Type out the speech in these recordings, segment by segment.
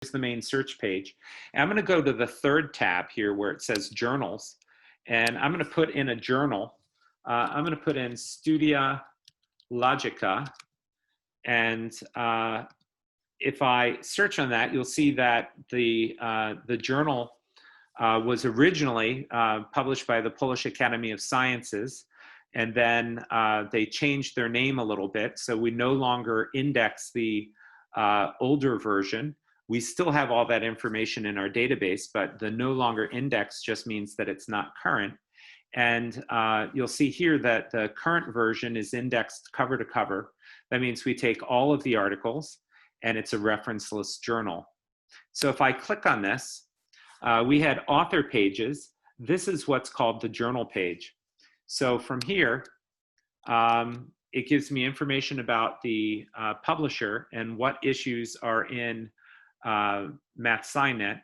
the main search page. And I'm going to go to the third tab here where it says journals. And I'm going to put in a journal. I'm going to put in Studia Logica. And if I search on that, you'll see that the journal was originally published by the Polish Academy of Sciences. And then they changed their name a little bit. So we no longer index the older version. We still have all that information in our database, but the no longer index just means that it's not current. And you'll see here that the current version is indexed cover to cover. That means we take all of the articles and it's a reference list journal. So if I click on this, we had author pages. This is what's called the journal page. So from here, it gives me information about the publisher and what issues are in MathSciNet.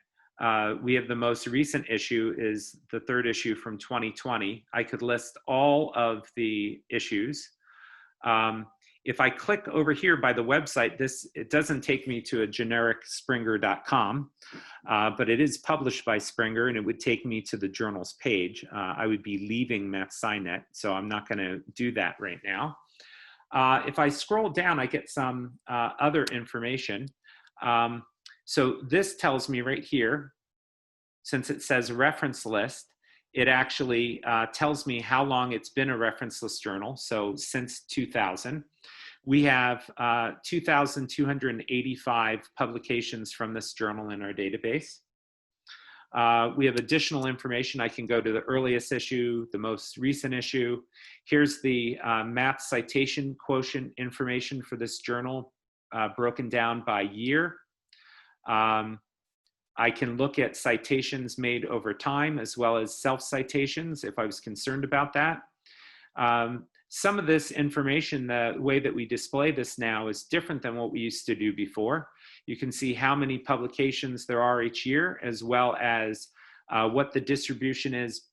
We have the most recent issue is the third issue from 2020. I could list all of the issues. If I click over here by the website, it doesn't take me to a generic Springer.com, but it is published by Springer and it would take me to the journals page. I would be leaving MathSciNet, so I'm not going to do that right now. If I scroll down, I get some other information. So this tells me right here, since it says reference list, it actually tells me how long it's been a reference list journal. So since 2000, we have 2,285 publications from this journal in our database. We have additional information. I can go to the earliest issue, the most recent issue. Here's the math citation quotient information for this journal broken down by year. I can look at citations made over time as well as self-citations if I was concerned about that. Some of this information, the way that we display this now is different than what we used to do before. You can see how many publications there are each year, as well as what the distribution is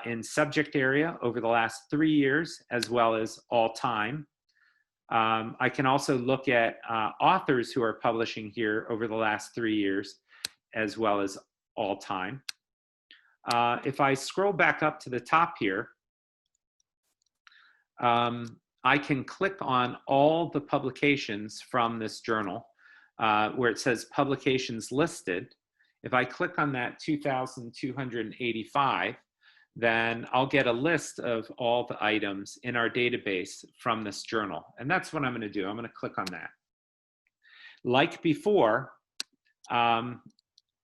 in subject area over the last 3 years, as well as all time. I can also look at authors who are publishing here over the last 3 years, as well as all time. If I scroll back up to the top here, I can click on all the publications from this journal where it says publications listed. If I click on that 2,285, then I'll get a list of all the items in our database from this journal. And that's what I'm going to do. I'm going to click on that. Like before, I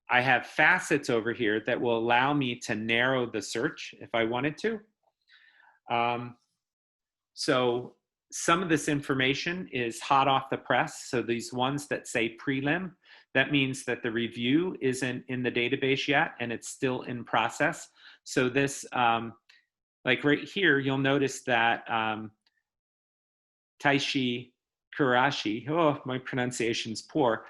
have facets over here that will allow me to narrow the search if I wanted to. So some of this information is hot off the press. So these ones that say prelim, that means that the review isn't in the database yet and it's still in process. So this, like right here, you'll notice that Taishi Kurashi, oh, my pronunciation's poor.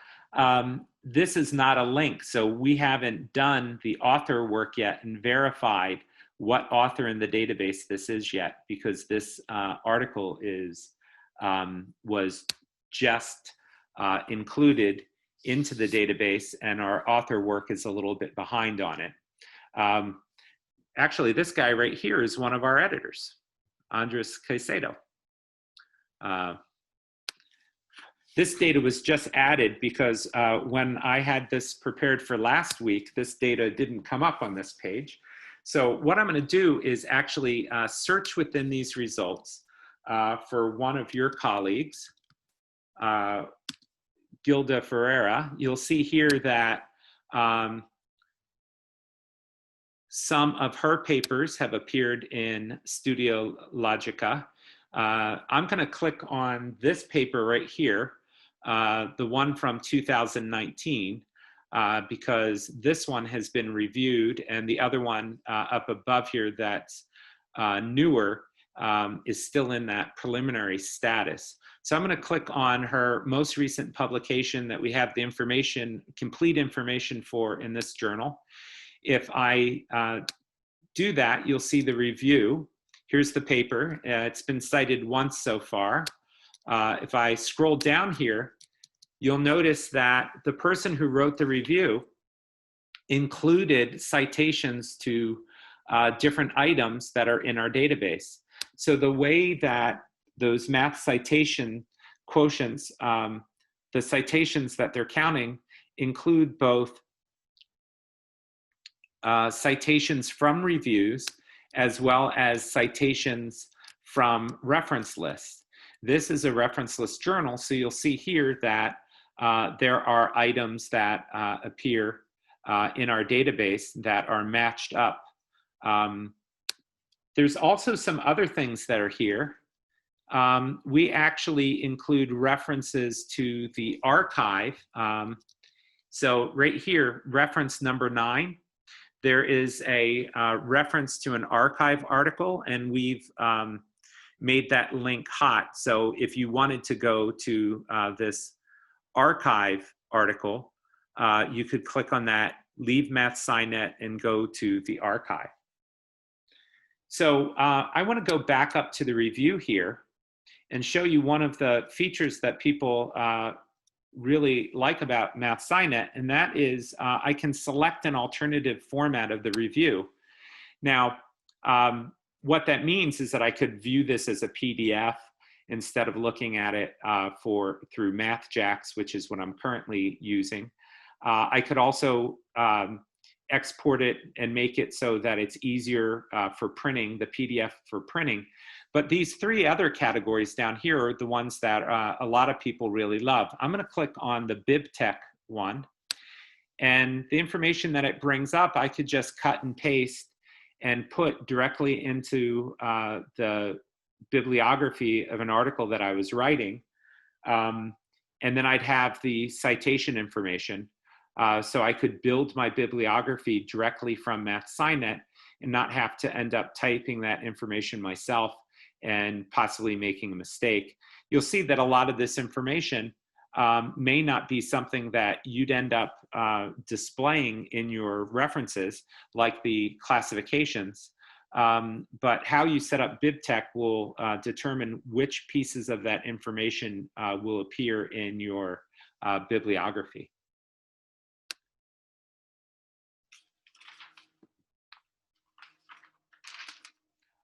This is not a link. So we haven't done the author work yet and verified what author in the database this is yet, because this article was just included into the database and our author work is a little bit behind on it. Actually, this guy right here is one of our editors, Andres Caicedo. This data was just added because when I had this prepared for last week, this data didn't come up on this page. So what I'm going to do is actually search within these results for one of your colleagues, Gilda Ferreira. You'll see here that some of her papers have appeared in Studio Logica. I'm going to click on this paper right here, the one from 2019. Because this one has been reviewed and the other one up above here that's newer is still in that preliminary status. So I'm going to click on her most recent publication that we have the information, complete information for in this journal. If I do that, you'll see the review. Here's the paper. It's been cited once so far. If I scroll down here, you'll notice that the person who wrote the review included citations to different items that are in our database. So the way that those math citation quotients, the citations that they're counting, include both citations from reviews as well as citations from reference lists. This is a reference list journal, so you'll see here that there are items that appear in our database that are matched up. There's also some other things that are here. We actually include references to the archive. So right here, reference number 9, there is a reference to an archive article, and we've made that link hot. So if you wanted to go to this archive article, you could click on that, leave MathSciNet, and go to the archive. So I want to go back up to the review here and show you one of the features that people really like about MathSciNet, and that is I can select an alternative format of the review. Now, what that means is that I could view this as a PDF instead of looking at it through MathJax, which is what I'm currently using. I could also export it and make it so that it's easier for printing, the PDF for printing. But these 3 other categories down here are the ones that a lot of people really love. I'm going to click on the BibTeX one, and the information that it brings up, I could just cut and paste and put directly into the bibliography of an article that I was writing. And then I'd have the citation information. So I could build my bibliography directly from MathSciNet and not have to end up typing that information myself and possibly making a mistake. You'll see that a lot of this information may not be something that you'd end up displaying in your references, like the classifications. But how you set up BibTeX will determine which pieces of that information will appear in your bibliography.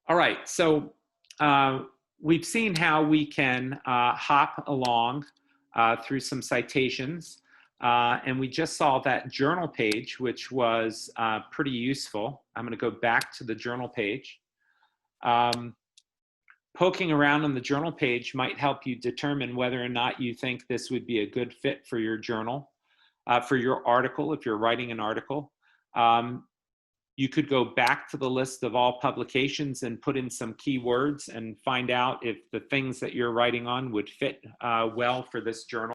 All right, so we've seen how we can hop along through some citations, and we just saw that journal page, which was pretty useful. I'm going to go back to the journal page. Poking around on the journal page might help you determine whether or not you think this would be a good fit for your journal, for your article, if you're writing an article. You could go back to the list of all publications and put in some keywords and find out if the things that you're writing on would fit well for this journal.